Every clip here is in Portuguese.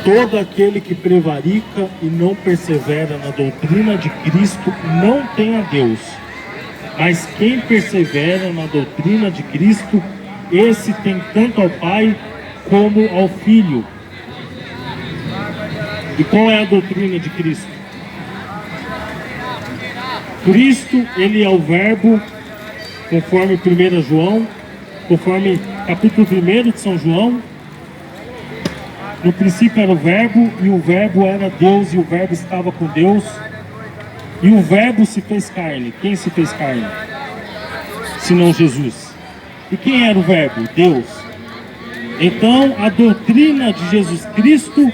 todo aquele que prevarica e não persevera na doutrina de Cristo não tem a Deus. Mas quem persevera na doutrina de Cristo, esse tem tanto ao Pai como ao Filho. E qual é a doutrina de Cristo? Cristo, ele é o Verbo, conforme 1 João, conforme capítulo 1 de São João. No princípio era o Verbo, e o Verbo era Deus, e o Verbo estava com Deus. E o Verbo se fez carne. Quem se fez carne? Senão Jesus. E quem era o Verbo? Deus. Então, a doutrina de Jesus Cristo,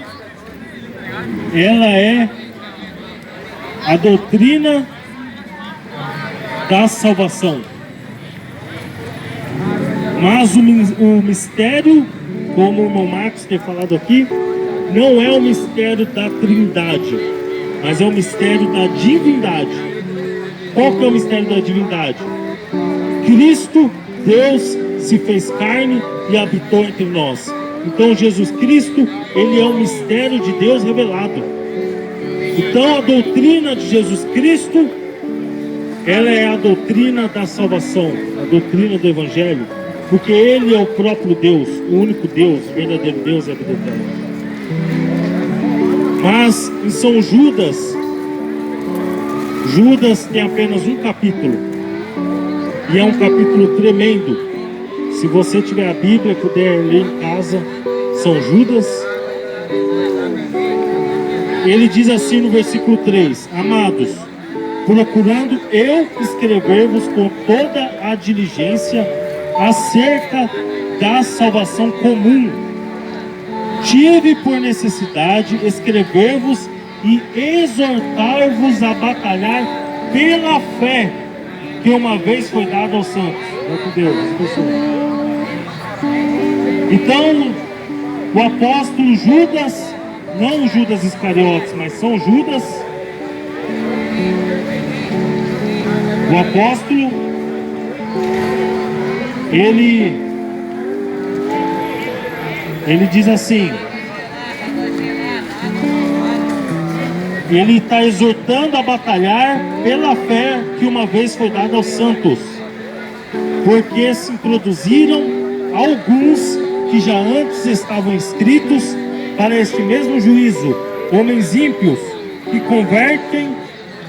ela é a doutrina da salvação. Mas o mistério, como o irmão Marcos tem falado aqui, não é o mistério da Trindade, mas é o mistério da divindade. Qual que é o mistério da divindade? Cristo, Deus, se fez carne e habitou entre nós. Então Jesus Cristo, ele é o mistério de Deus revelado. Então a doutrina de Jesus Cristo, ela é a doutrina da salvação, a doutrina do Evangelho, porque ele é o próprio Deus, o único Deus, o verdadeiro Deus e a vida eterna. Mas em São Judas, Judas tem apenas um capítulo, e é um capítulo tremendo. Se você tiver a Bíblia e puder ler em casa, São Judas, ele diz assim no versículo 3: Amados, procurando eu escrever-vos com toda a diligência acerca da salvação comum, tive por necessidade escrever-vos e exortar-vos a batalhar pela fé que uma vez foi dada aos santos. Então, o apóstolo Judas, não o Judas Iscariotes, mas São Judas, o apóstolo, ele diz assim, ele está exortando a batalhar pela fé que uma vez foi dada aos santos, porque se introduziram alguns que já antes estavam escritos para este mesmo juízo, homens ímpios que convertem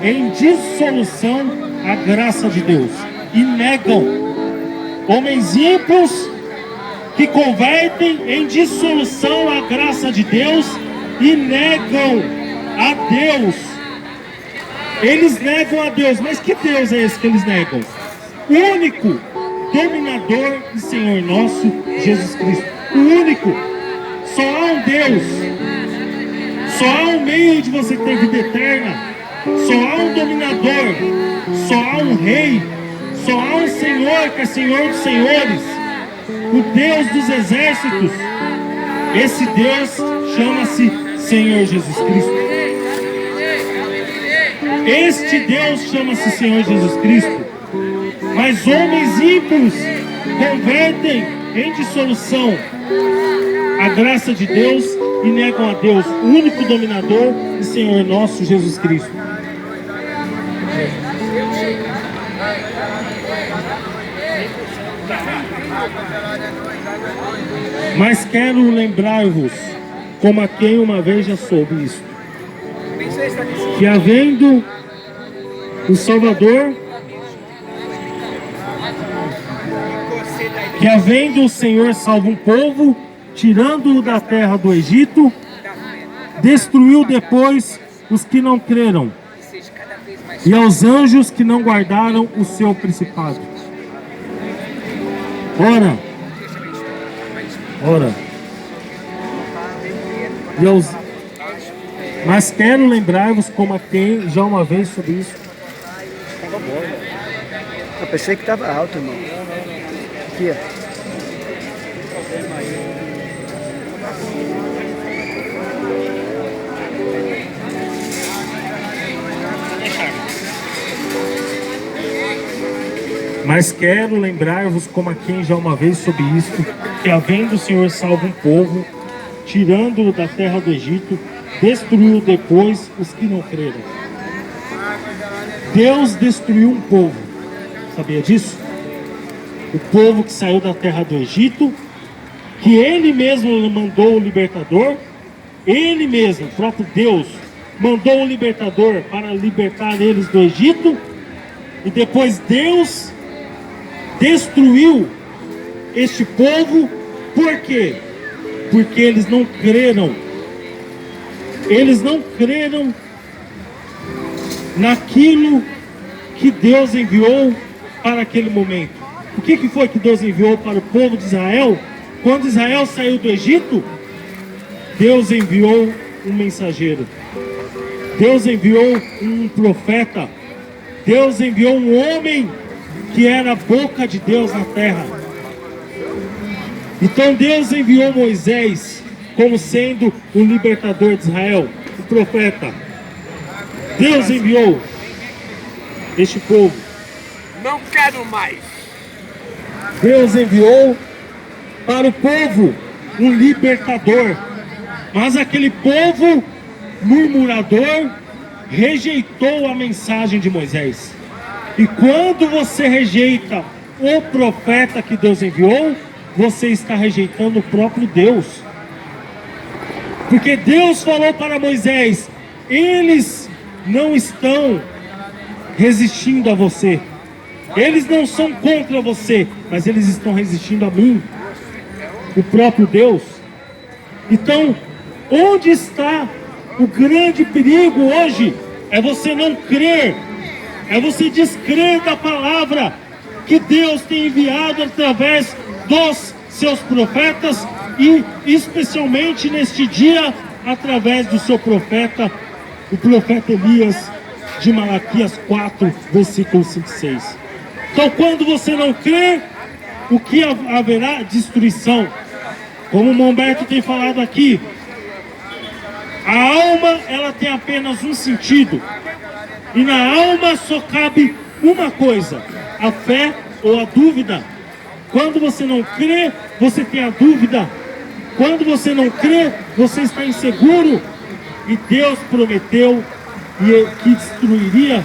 em dissolução a graça de Deus e negam. Homens ímpios que convertem em dissolução a graça de Deus e negam a Deus. Eles negam a Deus, mas que Deus é esse que eles negam? O único dominador e Senhor nosso, Jesus Cristo. O único. Só há um Deus. Só há um meio de você ter vida eterna. Só há um dominador. Só há um rei. Só há um Senhor que é Senhor dos senhores. O Deus dos exércitos. Esse Deus chama-se Senhor Jesus Cristo. Este Deus chama-se Senhor Jesus Cristo. Mas homens ímpios convertem em dissolução a graça de Deus e negam a Deus, o único dominador e Senhor nosso, Jesus Cristo. Mas quero lembrar-vos, como a quem uma vez já soube isso, que havendo o Salvador, que havendo o Senhor salvo um povo, tirando-o da terra do Egito, destruiu depois os que não creram, e aos anjos que não guardaram o seu principado. Ora, mas quero lembrar-vos como a quem já uma vez sobre isso. Eu pensei que estava alto, irmão. Aqui, ó. Mas quero lembrar-vos como a quem já uma vez soube isto, que havendo o Senhor salvo um povo, tirando-o da terra do Egito, destruiu depois os que não creram. Deus destruiu um povo, sabia disso? O povo que saiu da terra do Egito, que Ele mesmo mandou o libertador, Ele mesmo, o próprio Deus, mandou o libertador para libertar eles do Egito, e depois Deus destruiu este povo. Por quê? Porque eles não creram. Eles não creram naquilo que Deus enviou para aquele momento. O que foi que Deus enviou para o povo de Israel? Quando Israel saiu do Egito, Deus enviou um mensageiro. Deus enviou um profeta. Deus enviou um homem que era a boca de Deus na terra. Então Deus enviou Moisés como sendo o libertador de Israel, o profeta. Deus enviou este povo. Não quero mais. Deus enviou para o povo um libertador. Mas aquele povo murmurador rejeitou a mensagem de Moisés. E quando você rejeita o profeta que Deus enviou, você está rejeitando o próprio Deus. Porque Deus falou para Moisés: eles não estão resistindo a você, eles não são contra você, mas eles estão resistindo a mim, o próprio Deus. Então, onde está o grande perigo hoje? É você não crer, é você descrer da palavra que Deus tem enviado através dos seus profetas, e especialmente neste dia através do seu profeta, o profeta Elias, de Malaquias 4, versículos 5 e 6. Então, quando você não crê, o que haverá? Destruição. Como o Humberto tem falado aqui, a alma, ela tem apenas um sentido, e na alma só cabe uma coisa: a fé ou a dúvida. Quando você não crê, você tem a dúvida. Quando você não crê, você está inseguro. E Deus prometeu que destruiria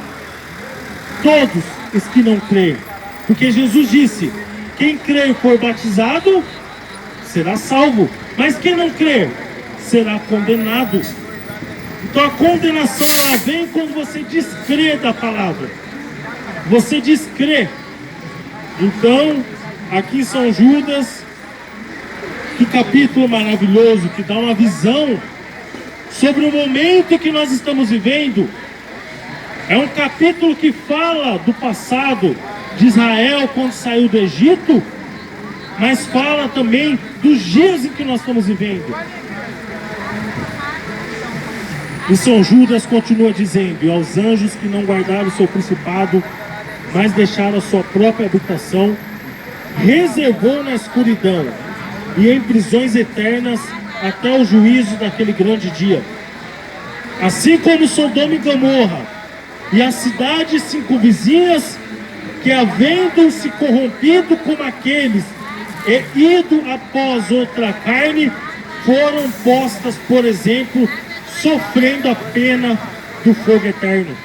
todos os que não creem. Porque Jesus disse: quem crer e for batizado será salvo, mas quem não crer será condenado. Então a condenação, ela vem quando você descrê da palavra. Você descrê. Então, aqui em São Judas, que capítulo maravilhoso, que dá uma visão sobre o momento que nós estamos vivendo. É um capítulo que fala do passado de Israel quando saiu do Egito, mas fala também dos dias em que nós estamos vivendo. E São Judas continua dizendo: e aos anjos que não guardaram o seu principado, mas deixaram a sua própria habitação, reservou na escuridão e em prisões eternas até o juízo daquele grande dia. Assim como Sodoma e Gomorra e as cidades circunvizinhas, que havendo se corrompido como aqueles e ido após outra carne, foram postas, por exemplo, sofrendo a pena do fogo eterno.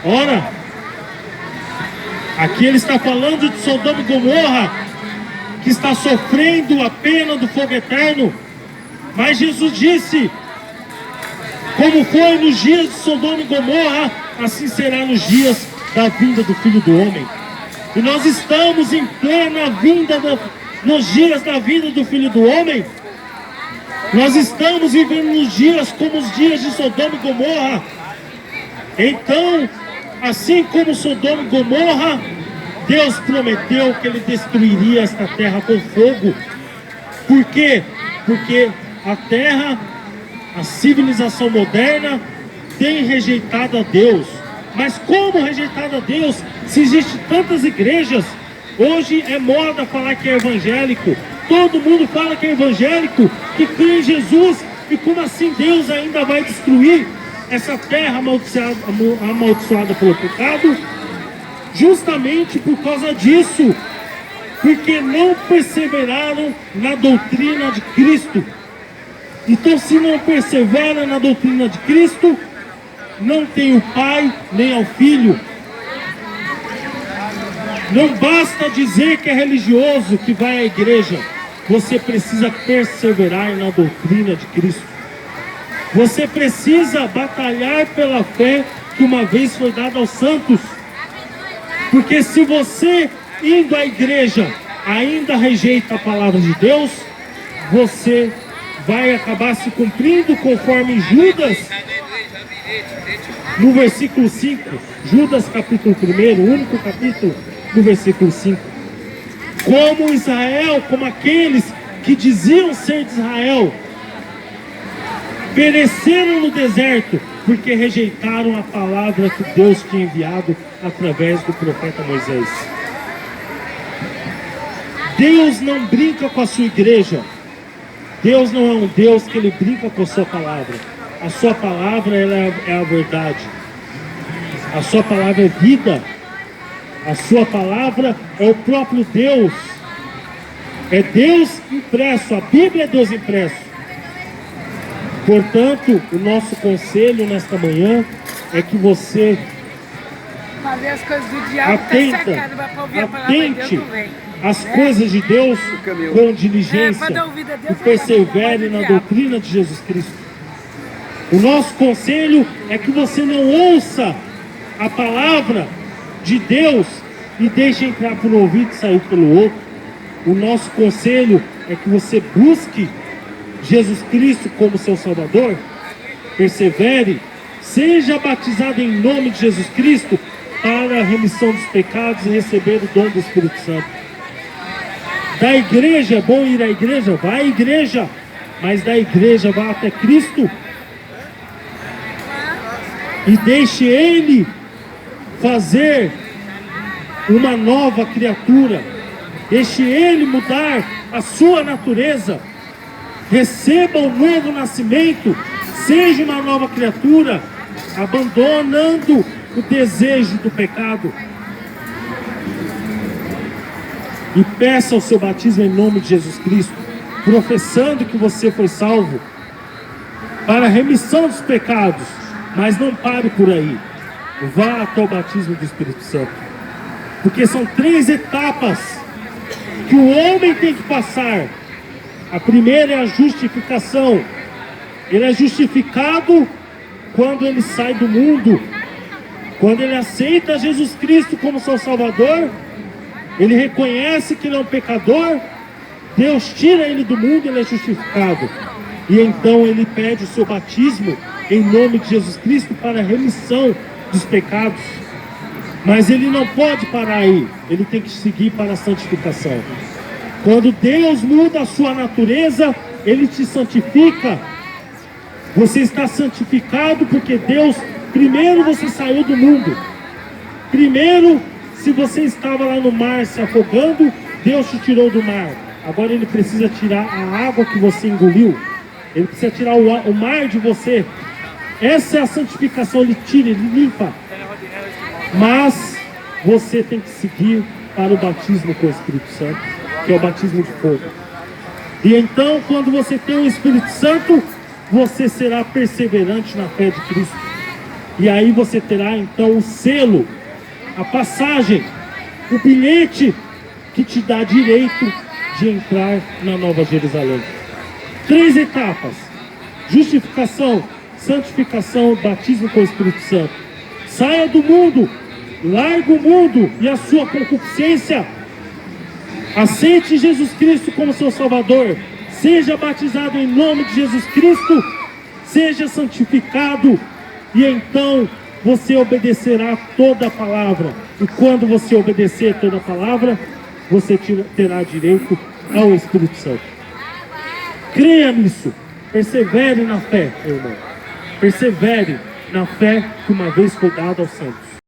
Ora, aqui ele está falando de Sodoma e Gomorra, que está sofrendo a pena do fogo eterno. Mas Jesus disse: como foi nos dias de Sodoma e Gomorra, assim será nos dias da vinda do Filho do Homem. E nós estamos em plena vinda, nos dias da vinda do Filho do Homem. Nós estamos vivendo nos dias como os dias de Sodoma e Gomorra. Então, assim como Sodoma e Gomorra, Deus prometeu que Ele destruiria esta terra com fogo. Por quê? Porque a terra, a civilização moderna, tem rejeitado a Deus. Mas como rejeitado a Deus, se existem tantas igrejas? Hoje é moda falar que é evangélico. Todo mundo fala que é evangélico, que crê em Jesus. E como assim Deus ainda vai destruir essa terra amaldiçoada pelo pecado? Justamente por causa disso, porque não perseveraram na doutrina de Cristo. Então, se não persevera na doutrina de Cristo, não tem o Pai nem ao Filho. Não basta dizer que é religioso, que vai à igreja. Você precisa perseverar na doutrina de Cristo. Você precisa batalhar pela fé que uma vez foi dada aos santos. Porque se você, indo à igreja, ainda rejeita a palavra de Deus, você vai acabar se cumprindo conforme Judas, no versículo 5, Judas capítulo 1, o único capítulo, no versículo 5. Como Israel, como aqueles que diziam ser de Israel, pereceram no deserto, porque rejeitaram a palavra que Deus tinha enviado através do profeta Moisés. Deus não brinca com a sua igreja. Deus não é um Deus que ele brinca com a sua palavra. A sua palavra, ela é a verdade. A sua palavra é vida. A sua palavra é o próprio Deus. É Deus impresso. A Bíblia é Deus impresso. Portanto, o nosso conselho nesta manhã é que você fazer as coisas do diabo, atente às coisas de Deus com diligência e persevere na doutrina de Jesus Cristo. O nosso conselho é que você não ouça a palavra de Deus e deixe entrar por um ouvido e sair pelo outro. O nosso conselho é que você busque Jesus Cristo como seu Salvador, persevere, seja batizado em nome de Jesus Cristo para a remissão dos pecados e receber o dom do Espírito Santo. Da igreja, é bom ir à igreja? Vá à igreja, mas da igreja vá até Cristo e deixe Ele fazer uma nova criatura, deixe Ele mudar a sua natureza. Receba o novo nascimento, seja uma nova criatura, abandonando o desejo do pecado. E peça o seu batismo em nome de Jesus Cristo, professando que você foi salvo para a remissão dos pecados. Mas não pare por aí, vá até o batismo do Espírito Santo, porque são 3 etapas que o homem tem que passar. A primeira é a justificação. Ele é justificado quando ele sai do mundo. Quando ele aceita Jesus Cristo como seu Salvador, ele reconhece que ele é um pecador, Deus tira ele do mundo, ele é justificado. E então ele pede o seu batismo em nome de Jesus Cristo para a remissão dos pecados. Mas ele não pode parar aí, ele tem que seguir para a santificação. Quando Deus muda a sua natureza, Ele te santifica. Você está santificado porque Deus, primeiro você saiu do mundo. Primeiro, se você estava lá no mar se afogando, Deus te tirou do mar. Agora Ele precisa tirar a água que você engoliu. Ele precisa tirar o mar de você. Essa é a santificação, Ele tira, Ele limpa. Mas você tem que seguir para o batismo com o Espírito Santo, que é o batismo de fogo. E então, quando você tem o Espírito Santo, você será perseverante na fé de Cristo. E aí você terá então o selo, a passagem, o bilhete que te dá direito de entrar na Nova Jerusalém. 3 etapas: justificação, santificação, batismo com o Espírito Santo. Saia do mundo, largue o mundo e a sua concupiscência. Aceite Jesus Cristo como seu Salvador. Seja batizado em nome de Jesus Cristo. Seja santificado. E então você obedecerá toda a palavra. E quando você obedecer toda a palavra, você terá direito ao Espírito Santo. Creia nisso. Persevere na fé, meu irmão. Persevere na fé que uma vez foi dada aos santos.